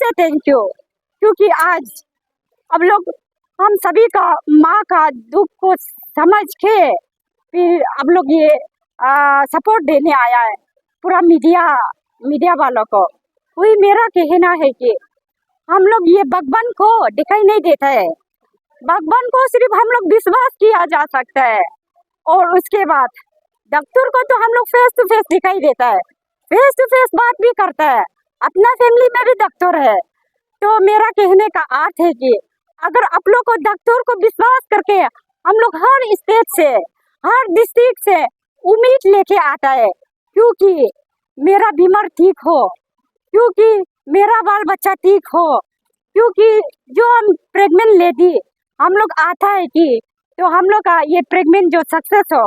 से thank you, क्योंकि आज अब लोग हम सभी का माँ का दुख को समझ के फिर अब लोग ये सपोर्ट देने आया है पूरा मीडिया वालों को। वही मेरा कहना है कि हम लोग ये भगवान को दिखाई नहीं देता है, भगवान को सिर्फ हम लोग विश्वास किया जा सकता है, और उसके बाद डॉक्टर को तो हम लोग फेस टू फेस दिखाई देता है, फेस टू फेस बात भी करता है, अपना फैमिली में भी डॉक्टर है। तो मेरा कहने का अर्थ है कि अगर आप लोग को डॉक्टर को विश्वास करके हम लोग हर स्टेट से हर डिस्ट्रिक्ट से उम्मीद लेके आता है, क्योंकि मेरा बीमार ठीक हो, क्योंकि मेरा बाल बच्चा ठीक हो, क्योंकि जो हम प्रेग्नेंट लेडी हम लोग आता है कि तो हम लोग का ये प्रेग्नेंट जो सक्सेस हो।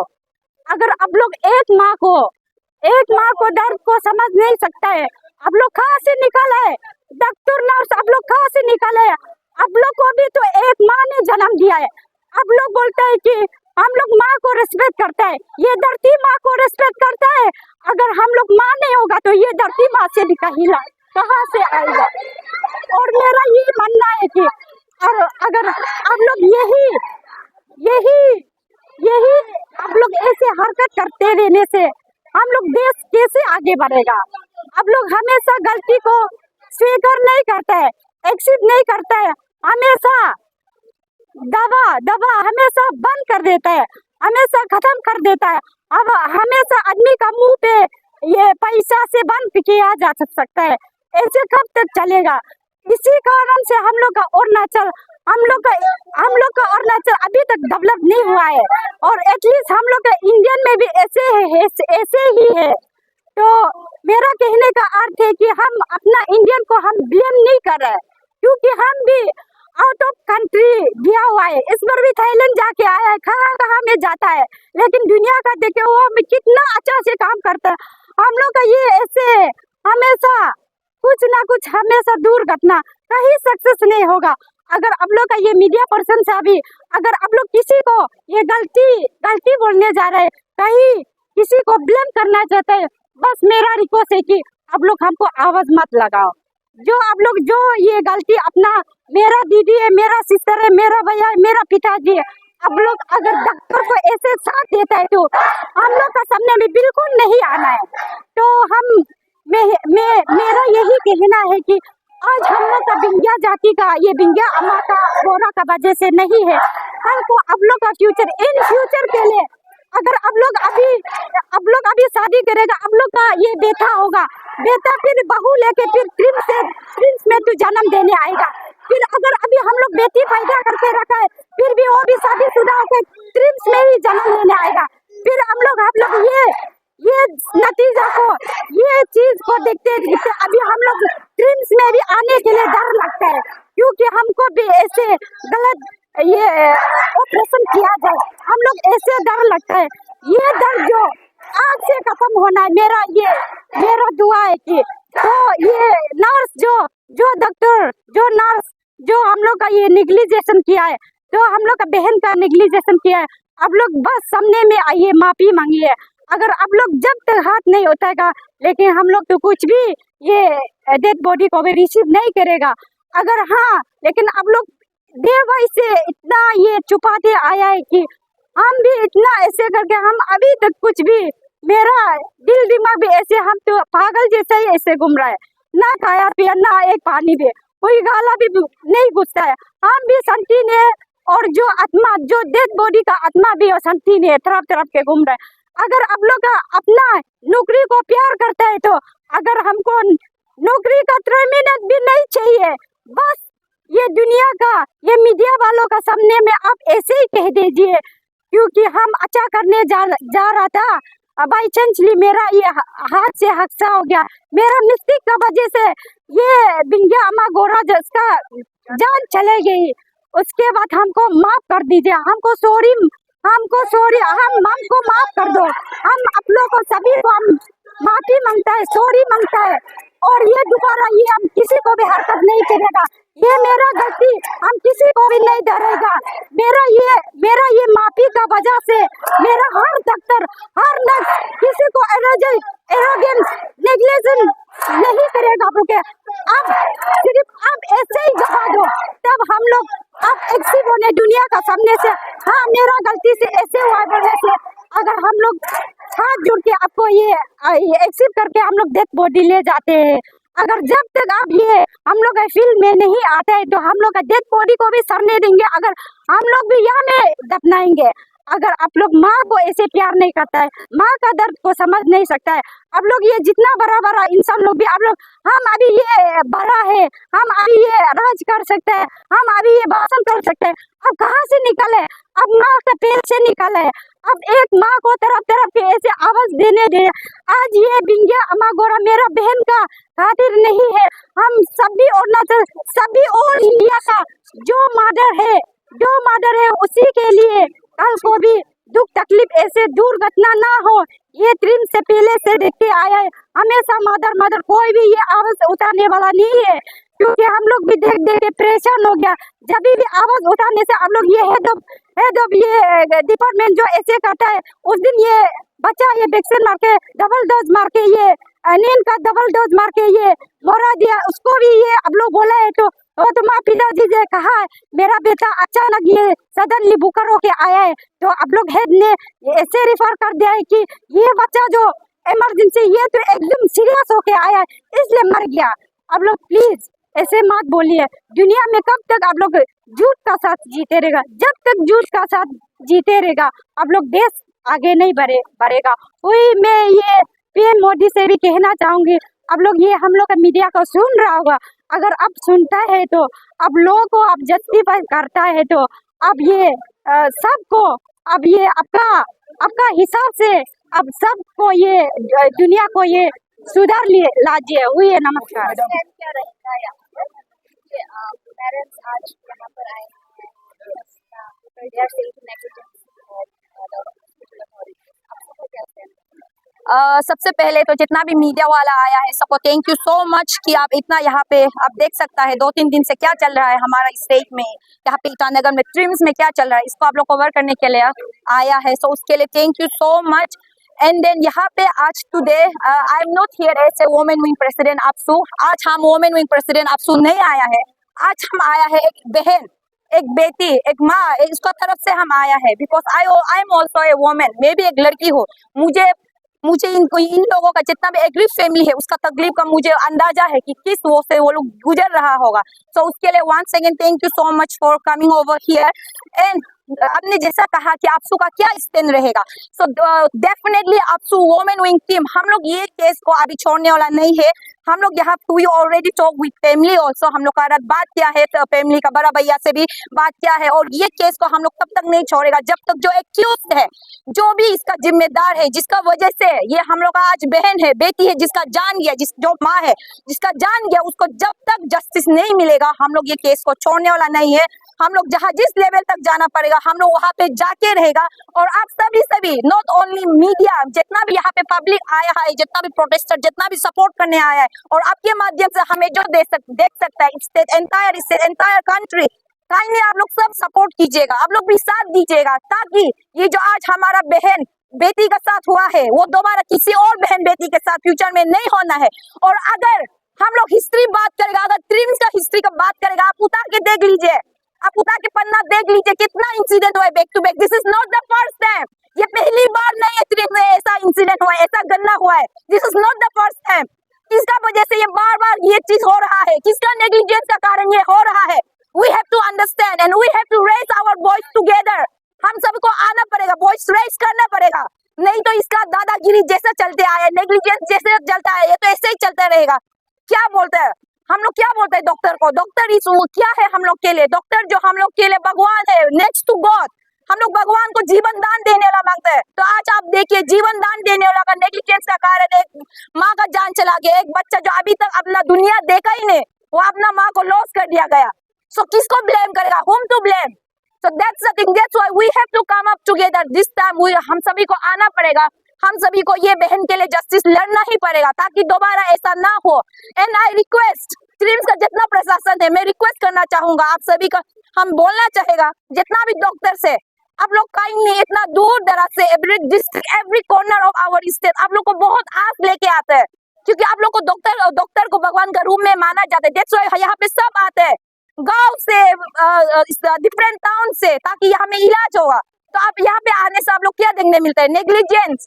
अगर आप लोग एक माँ को दर्द को समझ नहीं सकता है, आप लोग कहाँ से निकाले डॉक्टर नर्स, आप लोग कहाँ से निकाले? आप लोग को भी तो एक माँ ने जन्म दिया है। आप लोग बोलते हैं कि हम लोग माँ को रिस्पेक्ट करता है, ये धरती माँ को रिस्पेक्ट करता है। अगर हम लोग माँ नहीं होगा तो ये धरती माँ से भी कहाँ से आएगा? और मेरा ये मानना है कि और अगर आप लोग यही आप लोग ऐसे हरकत करते रहने से हम लोग देश कैसे आगे बढ़ेगा? आप लोग हमेशा गलती को स्वीकार नहीं करता है, एक्सेप्ट नहीं करता है, हमेशा दबा हमेशा बंद कर देता है, हमेशा खत्म कर देता है। अब हमेशा आदमी का मुंह पे ये पैसा से बंद किया जा सकता है, ऐसे कब तक चलेगा? इसी कारण से हम लोग का अरुणाचल अभी तक डेवलप नहीं हुआ है, और एटलीस्ट हम लोग का इंडियन में भी ऐसे ही है। तो मेरा कहने का अर्थ है कि हम अपना इंडियन को हम ब्लेम नहीं कर रहे, क्योंकि हम भी आउट ऑफ कंट्री गया हुआ है, इस बार भी थाईलैंड जाके आया है, कहाँ में जाता है, लेकिन दुनिया का देखे वो कितना अच्छा से काम करता है। हम लोग का ये ऐसे हमेशा कुछ ना कुछ हमेशा दुर्घटना, कहीं सक्सेस नहीं होगा। अगर आप लोग का ये मीडिया पर्सन से अभी अगर आप लोग किसी को ये गलती बोलने जा रहे हैं, कहीं किसी को ब्लेम करना चाहते हैं, बस मेरा रिक्वेस्ट है कि आप लोग हमको आवाज मत लगाओ। जो आप लोग जो ये गलती अपना, मेरा दीदी है, मेरा सिस्टर है, मेरा भैया है, मेरा पिताजी है, आप लोग अगर डॉक्टर को ऐसे साथ देता है तो हम लोग का सामने में बिल्कुल नहीं आना है। तो मेरा यही कहना है कि आज हम लोग का विंध्या जाति का ये विंध्या अम्मा का गौरव का वजह से नहीं है, कल को आप लोग का फ्यूचर इन फ्यूचर के लिए अगर आप लोग अभी शादी करेगा, आप लोग का ये बेटा होगा, बेटा फिर बहू लेके फिर प्रिंस में तो जन्म देने आएगा। फिर अगर अभी हम लोग बेटी पैदा करके रखा है, फिर भी वो भी शादीशुदा होकर प्रिंस में ही जन्म लेने आएगा। फिर आप लोग ये नतीजा को ये चीज को देखते अभी हम लोग प्रिंस में भी आने के लिए डर लगता है, क्योंकि हमको भी ऐसे गलत ये ऑपरेशन किया जाए, हम लोग ऐसे डर लगता है। ये डर जो आज से खत्म होना है, मेरा दुआ है कि तो ये नर्स जो डॉक्टर जो नर्स जो हम लोग का ये निग्लिजेशन किया है, जो हम लोग का बहन का निग्लिजेशन किया है, आप लोग बस सामने में आइए, माफी मांगिए। अगर आप लोग जब तक हाथ नहीं उठाएगा, लेकिन हम लोग तो कुछ भी ये डेड बॉडी को भी रिसीव नहीं करेगा। अगर हाँ, लेकिन आप लोग देवाई से इतना ये छुपाते आया है कि हम भी इतना ऐसे करके हम अभी तक कुछ भी, मेरा दिल दिमाग भी ऐसे, हम तो पागल जैसा ही ऐसे घूम रहा है, ना खाया पिया ना एक पानी भी, कोई गाला भी नहीं घुसता है। हम भी शांति ने, और जो आत्मा जो डेड बॉडी का आत्मा भी शांति ने तरफ के घूम रहा है। अगर आप लोग का अपना नौकरी को प्यार करता है, तो अगर हमको नौकरी का 3 मिनट भी नहीं चाहिए, बस ये दुनिया का ये मीडिया वालों का सामने में आप ऐसे ही कह दीजिए, क्योंकि हम अच्छा करने जा रहा था, बाई चांसली मेरा ये हाथ से हादसा हो गया, मेरा मिस्टेक का वजह से ये विंध्या अम्मा गौरा जिसका जान चले गई। उसके बाद हमको माफ कर दीजिए, हमको सॉरी, हमको माफ कर दो। हम आप लोग को सभी को हम माफी मांगता है, सॉरी मांगता है, और ये दोबारा ये हम किसी को भी हरकत नहीं करेगा। ये मेरा गलती, हम किसी को भी नहीं डरेगा। मेरा ये माफी का वजह से मेरा हर डॉक्टर हर नर्स किसी को एरोगेंस नेग्लिजेंस नहीं करेगा, अब सिर्फ अब ऐसे ही जवाब दो, तब हम लोग अब एक्सिट होने दुनिया का सामने से, हाँ मेरा गलती से ऐसे हुआ बोलने से, अगर हम लोग हाथ जोड़ के आपको ये एक्सिट करके हम लोग डेथ बॉडी ले जाते हैं, अगर जब तक आप ये हम लोग फील्ड में नहीं आते हैं तो हम लोग का डेथ बॉडी को भी सड़ने देंगे, अगर हम लोग भी यहाँ में दफनाएंगे। अगर आप लोग माँ को ऐसे प्यार नहीं करता है, माँ का दर्द को समझ नहीं सकता है, आप लोग ये जितना बड़ा बड़ा इंसान लोग भी आप लोग, हम अभी ये बड़ा है, हम अभी ये राज कर सकते हैं, हम अभी ये भाषण कर सकते हैं, अब कहाँ से निकले? अब माँ के पेट से निकले, अब एक माँ को तरफ तरफ के ऐसे आवाज देने दे। आज ये बिंगिया अम्मा गोरा मेरा बहन का खातिर नहीं है, हम सभी अरुणाचल सभी और इंडिया का जो मर्डर है उसी के लिए कल को भी दुख तकलीफ ऐसे दुर्घटना ना हो, ये ट्रिम से पहले से देखते आया है। हमेशा मदर कोई भी ये आवाज उठाने वाला नहीं है, क्योंकि हम लोग भी देख देख के परेशान हो गया। जब भी आवाज उठाने से हम लोग ये ये डिपार्टमेंट जो ऐसे करता है, उस दिन ये बच्चा ये वैक्सीन मार के डबल डोज मार के ये नींद का डबल डोज मार के ये मोरा दिया, उसको भी ये अब लोग बोला है तो तुम्हारा पिताजी ने कहा मेरा बेटा अचानक ये सडनली बुखार होके आया है, तो आप लोग हेड ने ऐसे रेफर कर दिया है कि ये बच्चा जो इमरजेंसी ये तो एकदम सीरियस होके आया है इसलिए मर गया। आप लोग प्लीज ऐसे मत बोलिए। दुनिया में कब तक आप लोग झूठ का साथ जीते रहेगा? जब तक झूठ का साथ जीते रहेगा आप लोग देश आगे नहीं बढ़ेगा। वही मैं ये पीएम मोदी से भी कहना चाहूंगी, अब लोग ये हम लोग का मीडिया को सुन रहा होगा, अगर अब सुनता है तो अब लोगों को अब जस्टिफाई करता है तो अब ये सबको अब ये आपका हिसाब से अब सबको ये दुनिया को ये सुधार लिए लाजिए। हुई है। नमस्कार। क्या रहेगा यहाँ पर? पेरेंट्स आज यहाँ पर आए हैं, they are saying negligence of the hospital authorities. आपको क्या कहना है? सबसे पहले तो जितना भी मीडिया वाला आया है सबको थैंक यू सो मच कि आप इतना यहाँ पे आप देख सकता है 2-3 दिन से क्या चल रहा है हमारा स्टेट में, यहाँ पे ईटानगर में ट्रिम्स में क्या चल रहा है, इसको आप लोग कवर करने के लिए आया है। सो उसके लिए thank you so much. And then यहाँ पे आज today I am not here as a women wing president अफसू। आज हम वुमेन विंग प्रेसिडेंट अफसू नहीं आया है, आज हम आया है एक बहन, एक बेटी, एक माँ, इसका तरफ से हम आया है। Because I am also a women, मैं भी एक लड़की हूँ। मुझे इन लोगों का जितना भी एग्री फैमिली है उसका तकलीफ का मुझे अंदाजा है कि किस वो से वो लोग गुजर रहा होगा। सो उसके लिए once again thank you so much for coming over here. And आपने जैसा कहा कि अफसू का क्या स्टैंड रहेगा, सो डेफिनेटली अफसू वुमेन विंग टीम हम लोग ये केस को अभी छोड़ने वाला नहीं है। हम लोग यहाँ we already talk with family also, हम लोग का बात किया है फैमिली का बड़ा भैया से भी बात किया है, और ये केस को हम लोग तब तक नहीं छोड़ेगा जब तक जो एक्यूज्ड है, जो भी इसका जिम्मेदार है, जिसका वजह से ये हम लोग का आज बहन है, बेटी है, जिसका जान गया, जो माँ है जिसका जान गया, उसको जब तक जस्टिस नहीं मिलेगा हम लोग ये केस को छोड़ने वाला नहीं है। हम लोग जहाँ जिस लेवल तक जाना पड़ेगा हम लोग वहाँ पे जाके रहेगा। और आप सभी नॉट ओनली मीडिया, जितना भी यहाँ पे पब्लिक आया है, जितना भी प्रोटेस्टर, जितना भी सपोर्ट करने आया है, और आपके माध्यम से हमें जो देख सकता है एंटायर कंट्री, काइंडली आप लोग सब सपोर्ट कीजिएगा, आप लोग भी साथ दीजिएगा, ताकि ये जो आज हमारा बहन बेटी का साथ हुआ है वो दोबारा किसी और बहन बेटी के साथ फ्यूचर में नहीं होना है। और अगर हम लोग हिस्ट्री बात करेगा, अगर ट्रिम्स का हिस्ट्री का बात करेगा, आप उतार के देख लीजिए, आप उतार के पन्ना देख लीजिए, कितना इंसिडेंट हुआ है back to back. This is not the first time, ये पहली बार नहीं है ट्रिम्स में ऐसा इंसिडेंट हुआ है, ऐसा गन्ना हुआ है। This is not the first time. किसका वजह से ये बार बार ये चीज हो रहा है, किसका नेग्लिजेंस का कारण ये हो रहा है? We have to understand and we have to raise our voice together. हम सबको आना पड़ेगा, वॉइस रेज करना पड़ेगा, नहीं तो इसका दादागिरी जैसा चलते आया, नेग्लिजेंस जैसे चलता है, ये तो ऐसे ही चलता रहेगा। क्या बोलते हैं हम लोग, क्या बोलते हैं डॉक्टर को? डॉक्टर इस क्या है हम लोग के लिए? डॉक्टर जो हम लोग के लिए भगवान है, नेक्स्ट टू गॉड। हम लोग भगवान को जीवन दान देने वाला मांगते हैं। तो आज आप देखिए, जीवन दान देने वाला का नेग्लिजेंस का कारण एक माँ का जान चला गया, एक बच्चा जो अभी तक अपना दुनिया देखा ही नहीं, वो अपना माँ को लॉस कर दिया गया। सो किसको ब्लेम करेगा? whom to blame? So that's the thing, that's why we have to come up together this time. हम सभी को आना पड़ेगा, हम सभी को ये बहन के लिए जस्टिस लड़ना ही पड़ेगा, ताकि दोबारा ऐसा ना हो। एंड आई रिक्वेस्ट ट्रिम्स का जितना प्रशासन है, मैं रिक्वेस्ट करना चाहूंगा आप सभी का, हम बोलना चाहेगा जितना भी डॉक्टर से, आप लोग काइंडली इतना दूर दराज से every corner of our state आप लोग को बहुत आस लेके आते हैं, क्योंकि आप लोग को डॉक्टर को भगवान का रूप में माना जाता है। दैट्स व्हाई यहाँ पे सब आते हैं गांव से, डिफरेंट टाउन से, ताकि यहाँ में इलाज होगा। तो आप यहाँ पे आने से आप लोग क्या देखने मिलता है? नेग्लिजेंस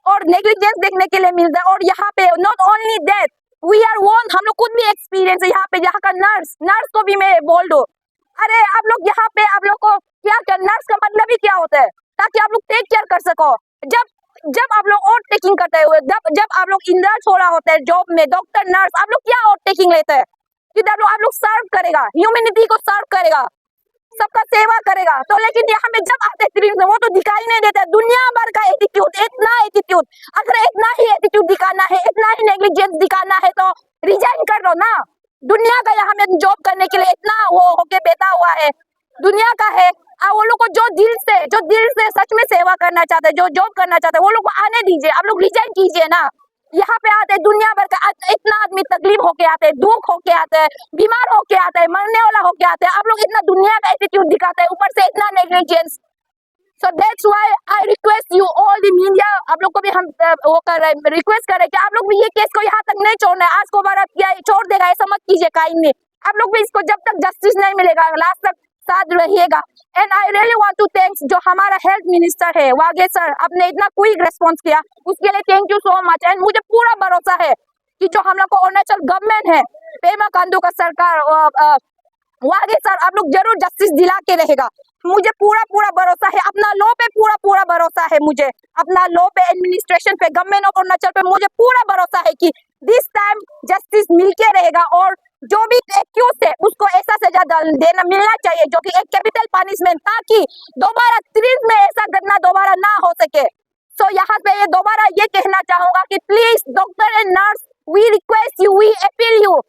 और नेग्लिजेंस देखने के लिए मिलता है। और यहाँ पे not only that, we are one, हम लोग खुद भी एक्सपीरियंस है यहाँ पे। यहाँ का नर्स को भी मैं बोल दूं, अरे आप लोग यहाँ पे आप लोग को क्या कर, नर्स का मतलब ही क्या होता है? ताकि आप लोग टेक केयर कर सको। जब आप लोग ओवर टेकिंग करते हुए, जब आप लोग इंदर छोड़ा होता है जॉब में, डॉक्टर नर्स, आप लोग क्या ओवर टेकिंग लेते हैं? कि आप लोग सर्व करेगा, ह्यूमैनिटी को सर्व करेगा, सबका सेवा करेगा। तो लेकिन यहाँ पे जब आते हैं वो तो दिखाई नहीं देता। दुनिया भर का एटीट्यूड, इतना एटीट्यूड, अगर इतना ही एटीट्यूड दिखाना है, इतना ही नेग्लिजेंस दिखाना है तो रिजाइन कर लो ना। दुनिया का यहाँ में जॉब करने के लिए इतना वो होके बैठा हुआ है, दुनिया का है। वो लोग को जो दिल से सच में सेवा करना चाहते हैं, जो जॉब करना चाहते हैं, वो लोग को आने दीजिए। आप लोग रिजाइन कीजिए ना। यहाँ पे आते हैं दुनिया भर का इतना आदमी तकलीफ होके आते हैं, दुख होके आते हैं, बीमार होके आते हैं, मरने वाला होके आते हैं। आप लोग इतना दुनिया का एटीट्यूड दिखाते हैं, ऊपर से इतना negligence. So that's why I request you all the media, आप लोग को भी हम वो कर रहे हैं, रिक्वेस्ट कर रहे हैं कि आप लोग भी ये केस को यहाँ तक नहीं छोड़ना है। आज को बार किया छोड़ देगा ऐसा मत कीजिए काइंडली। आप लोग भी इसको जब तक जस्टिस नहीं मिलेगा लास्ट तक साथ रहिएगा। And I really want to thanks जो हमारा हेल्थ मिनिस्टर है वागे सर, आपने इतना क्विक रेस्पॉन्स किया, उसके लिए thank you so much. And मुझे पूरा भरोसा है कि जो हम लोग को अरुणाचल गवर्नमेंट है, पेमा खांडू का सरकार, वागे सर, आप लोग जरूर जस्टिस दिला के रहेगा। मुझे पूरा भरोसा है, अपना लॉ पे पूरा भरोसा है। मुझे अपना लॉ पे, एडमिनिस्ट्रेशन पे, गवर्नमेंट ऑफ अरुणाचल पे मुझे पूरा भरोसा है कि दिस टाइम जस्टिस मिलके रहेगा। और जो भी एक्यूज है उसको ऐसा सजा देना मिलना चाहिए, जो कि एक कैपिटल पनिशमेंट, ताकि दोबारा ट्रिम्स में ऐसा घटना दोबारा ना हो सके। सो यहाँ पे ये दोबारा ये कहना चाहूंगा कि please doctor and nurse, we request you, we appeal you,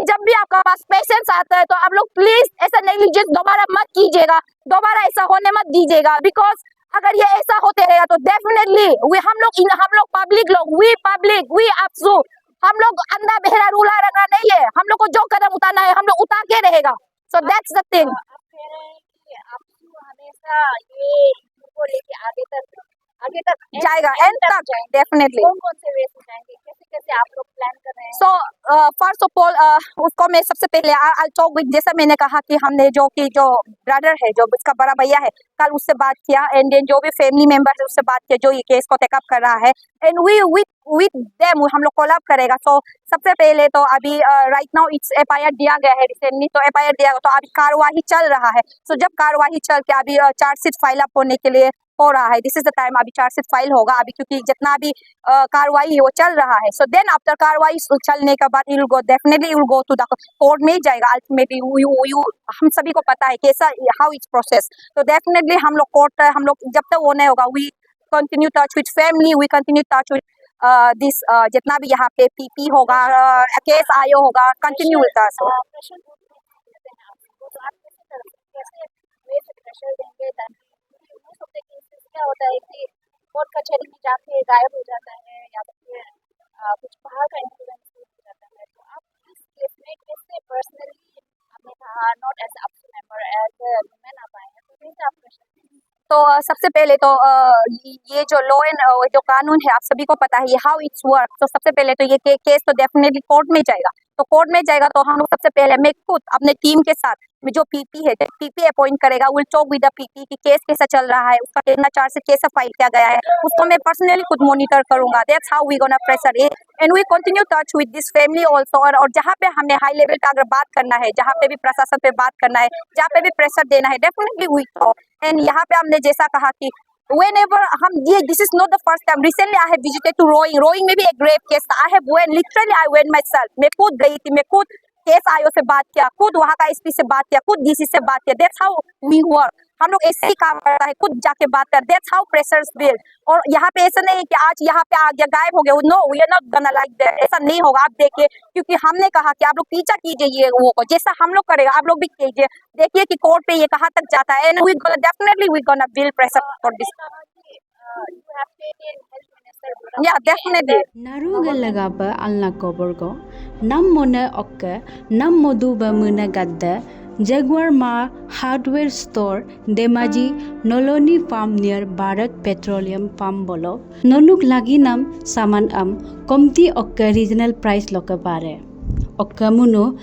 जब भी आपका पास पेशेंट्स आता है तो आप लोग प्लीज ऐसा नेग्लिजेंस दोबारा मत कीजिएगा, दोबारा ऐसा होने मत दीजिएगा। बिकॉज अगर ये ऐसा होते रहेगा तो डेफिनेटली हम लोग पब्लिक लोग, वी आपसू, हम लोग अंधा बहरा रूला रखना नहीं है। हम लोग को जो कदम उठाना है हम लोग उठा के रहेगा। So that's the thing. आप कह रहे हैं कि आपको हमेशा ये को लेके आगे तक जाएगा, एंड तक डेफिनेटली। कौन से वे से जाएंगे, कैसे आप लोग प्लान कर रहे हैं? सो फर्स्ट ऑफ ऑल उसको मैं सबसे पहले आई टॉक विद, जैसा मैंने कहा कि हमने जो ब्रदर है, जो इसका बड़ा भैया है, कल उससे बात किया। एंड देन जो भी फैमिली मेंबर है उससे बात किया जो ये केस को टेकअप कर रहा है। एंड वी विद देम हम लोग कोलैब करेगा। सो सबसे पहले तो अभी राइट नाउ इट्स एफआईआर दिया गया है रिसेंटली, तो एफआईआर दिया गया तो अभी कार्यवाही चल रहा है। सो जब कार्यवाही चल के अभी चार्जशीट फाइल अप होने के लिए हो रहा है, दिस इज द टाइम अभी चार्जशीट फाइल होगा अभी, क्योंकि जितना भी कार्रवाई है वो चल रहा है। सो देन आफ्टर कार्रवाई चलने के बाद you will go to the court में ही जाएगा अल्टीमेटली। हम सभी को पता है कैसा हाउ इट्स प्रोसेस। तो डेफिनेटली हम लोग कोर्ट, हम लोग जब तक वो नहीं होगा, we continue touch with family, we continue touch with this, जितना भी यहाँ पे पीपी होगा, केस आयो होगा, कंटिन्यू विद अस। प्रेशर तो आप कैसे प्रेशर देंगे? क्या होता है कि कोर्ट कचहरी में जाके गायब हो जाता है या फिर कुछ बाहर का इन्फ्लुएंस हो जाता है, तो आप इस केस में कैसे पर्सनली, आपने कहा not as a member, as a women आप आए हैं, तो कैसे आप प्रेशर देंगे? तो सबसे पहले तो ये जो लॉ एंड जो कानून है आप सभी को पता है ये हाउ इट्स वर्क। तो सबसे पहले तो ये केस तो डेफिनेटली कोर्ट में जाएगा। तो कोर्ट में जाएगा तो हम लोग सबसे पहले मैं खुद अपने टीम के साथ जो पीपी है, पीपी अपॉइंट करेगा, will talk with the PP कि केस कैसा चल रहा है, उसका कितना चार्जशीट कैसा फाइल किया गया है, उसको मैं पर्सनली खुद मॉनिटर करूंगा। That's how we gonna pressure it and we continue touch with this family also. और जहाँ पे हमें हाई लेवल का अगर बात करना है, जहाँ पे भी प्रशासन पे बात करना है, जहाँ पे भी प्रेशर देना है, डेफिनेटली वी टॉक। एंड यहाँ पे हमने जैसा कहा कि whenever हम ये this is not the first time, recently I have visited to Roing में भी एक ग्रेव केस था। I went myself, मैं खुद गई थी, मैं खुद केस आयो से बात किया, खुद वहाँ का एसपी से बात किया, खुद डीसी से बात किया। That's how we work। हम लोग ऐसे ही काम करता है, खुद जाके बात कर। That's how pressures build। और यहाँ पे ऐसा नहीं है कि आज यहाँ पे आ गया गायब हो गया, no we are not gonna like that, ऐसा नहीं होगा। आप देखिए, क्योंकि हमने कहा कि आप लोग पीछा कीजिए ये वो को, जैसा हम लोग करेगा आप लोग भी कीजिए। देखिए कि कोर्ट पे ये कहाँ तक जाता है। And we gonna build pressure for this। Yeah, definitely। Narugalagaba alna koborgo nam mona okke nam moduba muna gadda Jaguar Ma Hardware Store, Demaji, Noloni Farm near Bharat Petroleum Pump Bolok. Nonuk lagi nam saman komti okka regional price loka pare. Okka muno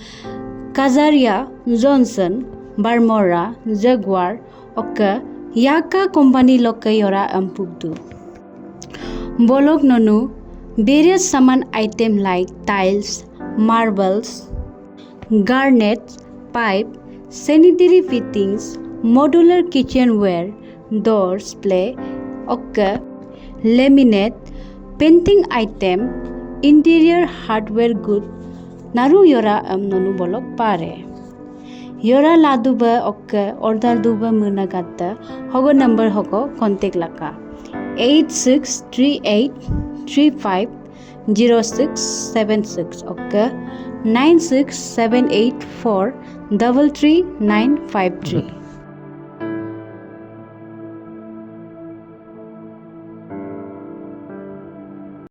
Kazaria, Johnson, Barmora, Jaguar, okka Yaka company loka yora pugdu. Bolok nonu various saman item like tiles, marbles, garnets, pipe, sanitary fittings, modular kitchenware, doors, play, okka, laminate, painting item, interior hardware good, naru yora nonu bolok pare. Yora laduba okka order duba munagatta hogo number hogo contact laka 8638350676 okka 96784 33953.